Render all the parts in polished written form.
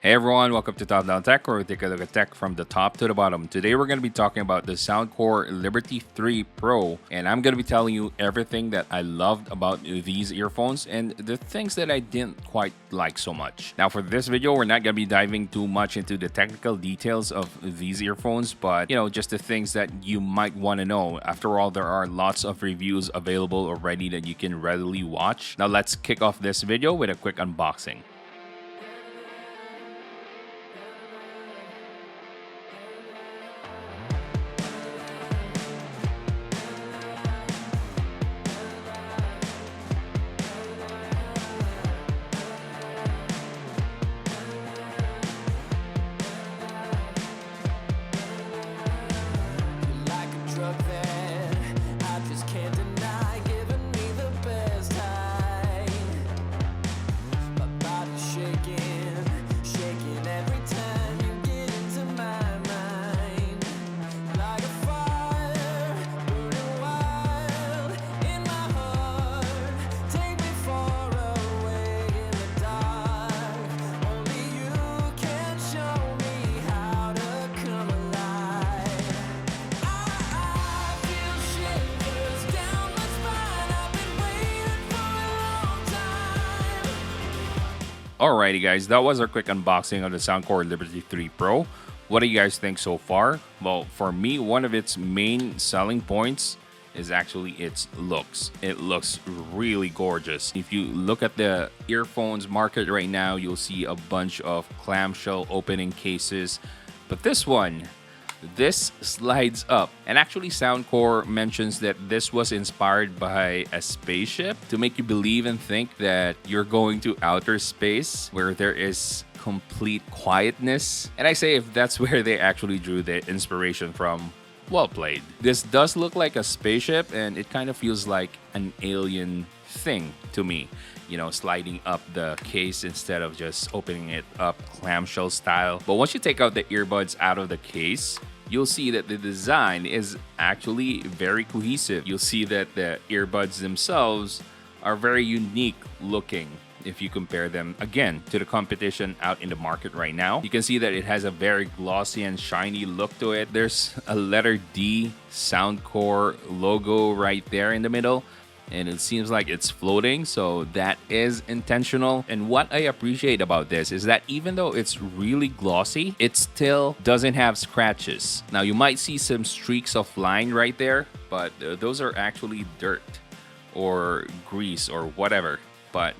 Hey everyone, welcome to Top Down Tech, where we take a look at tech from the top to the bottom. Today we're going to be talking about the Soundcore Liberty 3 Pro, and I'm going to be telling you everything that I loved about these earphones and the things that I didn't quite like so much. Now for this video, we're not going to be diving too much into the technical details of these earphones, but just the things that you might want to know. After all, there are lots of reviews available already that you can readily watch. Now let's kick off this video with a quick unboxing. Alrighty guys, that was our quick unboxing of the Soundcore Liberty 3 Pro. What do you guys think so far? Well, for me, one of its main selling points is actually its looks. It looks really gorgeous. If you look at the earphones market right now, you'll see a bunch of clamshell opening cases. But this slides up, and actually Soundcore mentions that this was inspired by a spaceship to make you believe and think that you're going to outer space where there is complete quietness. And I say, if that's where they actually drew the inspiration from, well played. This does look like a spaceship, and it kind of feels like an alien thing to me, sliding up the case instead of just opening it up clamshell style. But once you take out the earbuds out of the case, you'll see that the design is actually very cohesive. You'll see that the earbuds themselves are very unique looking if you compare them again to the competition out in the market right now. You can see that it has a very glossy and shiny look to it. There's a letter D Soundcore logo right there in the middle, and it seems like it's floating, so that is intentional. And what I appreciate about this is that even though it's really glossy, it still doesn't have scratches. Now you might see some streaks of line right there, but those are actually dirt or grease or whatever. But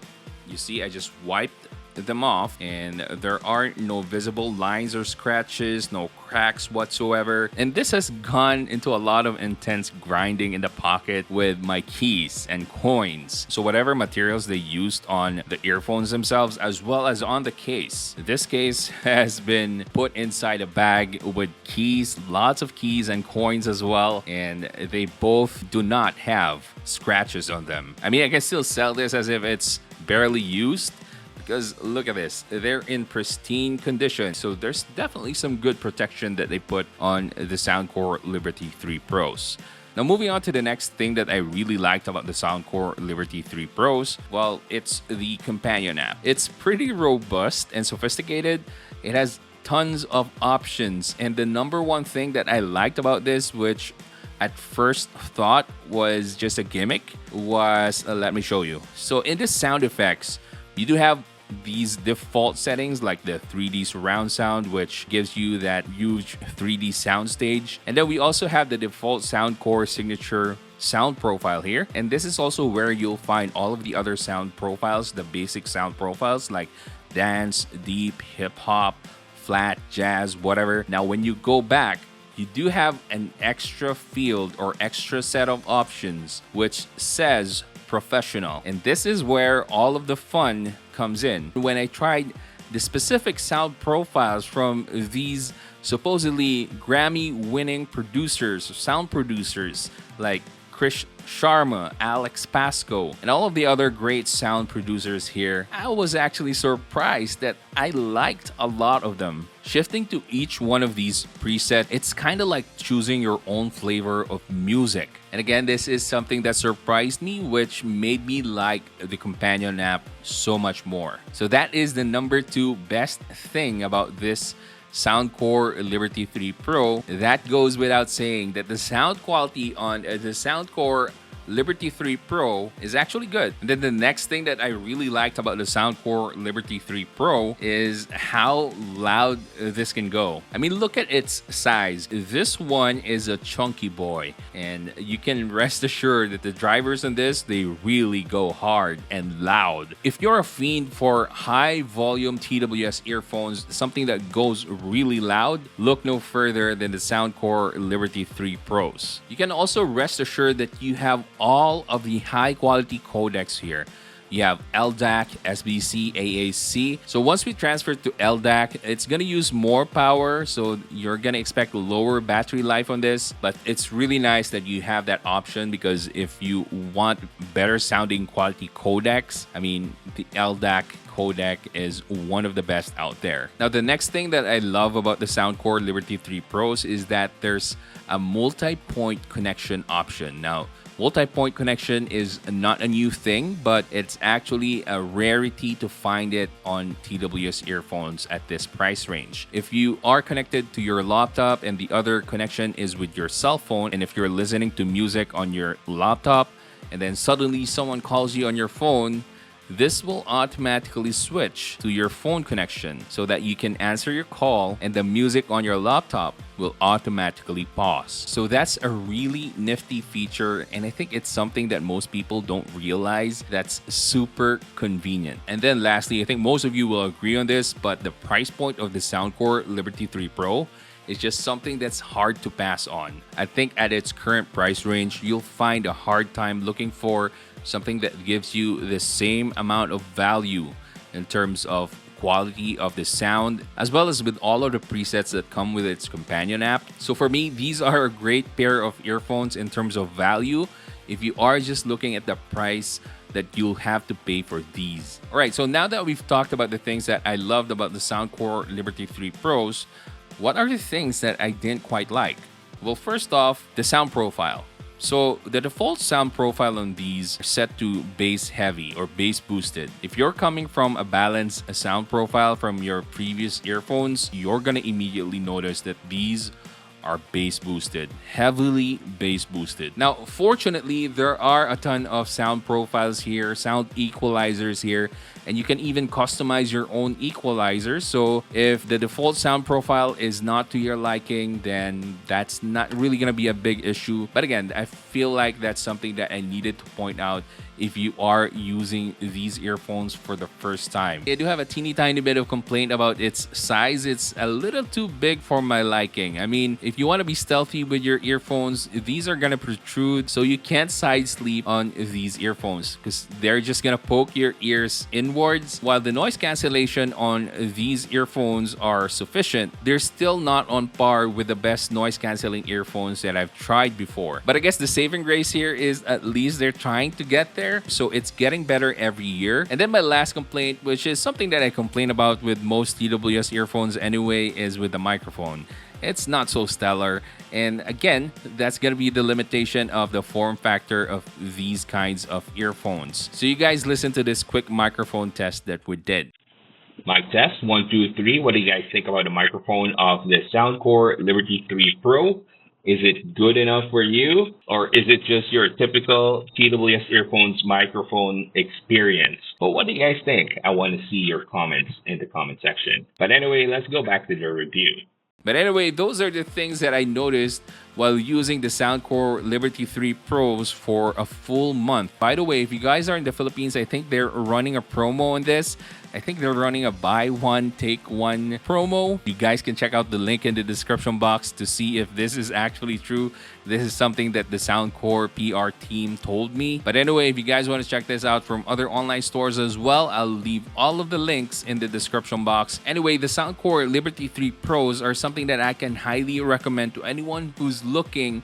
you see, I just wiped them off, and there are no visible lines or scratches, no cracks whatsoever. And this has gone into a lot of intense grinding in the pocket with my keys and coins. So whatever materials they used on the earphones themselves as well as on the case, this case has been put inside a bag with keys, lots of keys and coins as well, and they both do not have scratches on them. I mean, I can still sell this as if it's barely used, because look at this, they're in pristine condition. So there's definitely some good protection that they put on the Soundcore Liberty 3 Pros. Now moving on to the next thing that I really liked about the Soundcore Liberty 3 Pros, well, it's the companion app. It's pretty robust and sophisticated. It has tons of options, and the number one thing that I liked about this, which at first thought was just a gimmick, was let me show you. So in this sound effects, you do have these default settings like the 3D surround sound, which gives you that huge 3D soundstage. And then we also have the default Soundcore signature sound profile here. And this is also where you'll find all of the other sound profiles, the basic sound profiles like dance, deep, hip hop, flat, jazz, whatever. Now, when you go back, you do have an extra field or extra set of options which says professional, and this is where all of the fun comes in. When I tried the specific sound profiles from these supposedly Grammy-winning producers, sound producers like Chris Sharma, Alex Pasco, and all of the other great sound producers here, I was actually surprised that I liked a lot of them. Shifting to each one of these presets, it's kind of like choosing your own flavor of music. And again, this is something that surprised me, which made me like the companion app so much more. So that is the number 2 best thing about this Soundcore Liberty 3 Pro. That goes without saying that the sound quality on the Soundcore Liberty 3 Pro is actually good. And then the next thing that I really liked about the Soundcore Liberty 3 Pro is how loud this can go. I mean, look at its size. This one is a chunky boy, and you can rest assured that the drivers on this, they really go hard and loud. If you're a fiend for high volume TWS earphones, something that goes really loud, look no further than the Soundcore Liberty 3 Pros. You can also rest assured that you have all of the high quality codecs here. You have LDAC, SBC, AAC. So once we transfer to LDAC, it's going to use more power. So you're going to expect lower battery life on this. But it's really nice that you have that option, because if you want better sounding quality codecs, I mean, the LDAC codec is one of the best out there. Now, the next thing that I love about the Soundcore Liberty 3 Pros is that there's a multi-point connection option. Now, multi-point connection is not a new thing, but it's actually a rarity to find it on TWS earphones at this price range. If you are connected to your laptop and the other connection is with your cell phone, and if you're listening to music on your laptop and then suddenly someone calls you on your phone, this will automatically switch to your phone connection so that you can answer your call and the music on your laptop will automatically pause. So that's a really nifty feature, and I think it's something that most people don't realize that's super convenient. And then lastly, I think most of you will agree on this, but the price point of the Soundcore Liberty 3 Pro is just something that's hard to pass on. I think at its current price range, you'll find a hard time looking for something that gives you the same amount of value in terms of quality of the sound, as well as with all of the presets that come with its companion app. So for me, these are a great pair of earphones in terms of value if you are just looking at the price that you'll have to pay for these. All right, so now that we've talked about the things that I loved about the Soundcore Liberty 3 Pros, what are the things that I didn't quite like? Well, first off, the sound profile. So the default sound profile on these are set to bass heavy or bass boosted. If you're coming from a balanced sound profile from your previous earphones, you're gonna immediately notice that these are bass boosted, heavily bass boosted. Now, fortunately, there are a ton of sound profiles here, sound equalizers here, and you can even customize your own equalizer. So if the default sound profile is not to your liking, then that's not really gonna be a big issue. But again, I feel like that's something that I needed to point out if you are using these earphones for the first time. I do have a teeny tiny bit of complaint about its size. It's a little too big for my liking. I mean, if you want to be stealthy with your earphones, these are gonna protrude, so you can't side sleep on these earphones because they're just gonna poke your ears inwards. While the noise cancellation on these earphones are sufficient, they're still not on par with the best noise canceling earphones that I've tried before. But I guess the saving grace here is at least they're trying to get there, so it's getting better every year. And then my last complaint, which is something that I complain about with most TWS earphones anyway, is with the microphone. It's not so stellar, and again, that's gonna be the limitation of the form factor of these kinds of earphones. So you guys listen to this quick microphone test that we did. Mic test 1 2 3. What do you guys think about the microphone of the Soundcore Liberty 3 Pro? Is it good enough for you, or is it just your typical TWS earphones microphone experience? But what do you guys think? I want to see your comments in the comment section. But anyway, let's go back to the review. But anyway, those are the things that I noticed while using the Soundcore Liberty 3 Pros for a full month. By the way, if you guys are in the Philippines, I think they're running a promo on this. I think they're running a buy one, take one promo. You guys can check out the link in the description box to see if this is actually true. This is something that the Soundcore PR team told me. But anyway, if you guys want to check this out from other online stores as well, I'll leave all of the links in the description box. Anyway, the Soundcore Liberty 3 Pros are something that I can highly recommend to anyone who's looking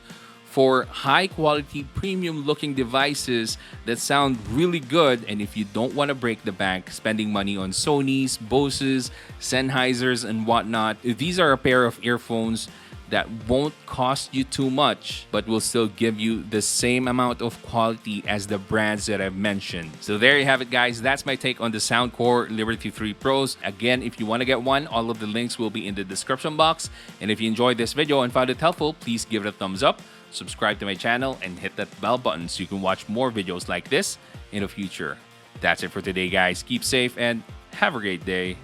for high quality premium looking devices that sound really good. And if you don't want to break the bank spending money on Sony's, Bose's, Sennheisers, and whatnot, these are a pair of earphones that won't cost you too much, but will still give you the same amount of quality as the brands that I've mentioned. So there you have it, guys. That's my take on the Soundcore Liberty 3 Pros. Again, if you want to get one, all of the links will be in the description box. And if you enjoyed this video and found it helpful, please give it a thumbs up, subscribe to my channel, and hit that bell button so you can watch more videos like this in the future. That's it for today, guys. Keep safe and have a great day.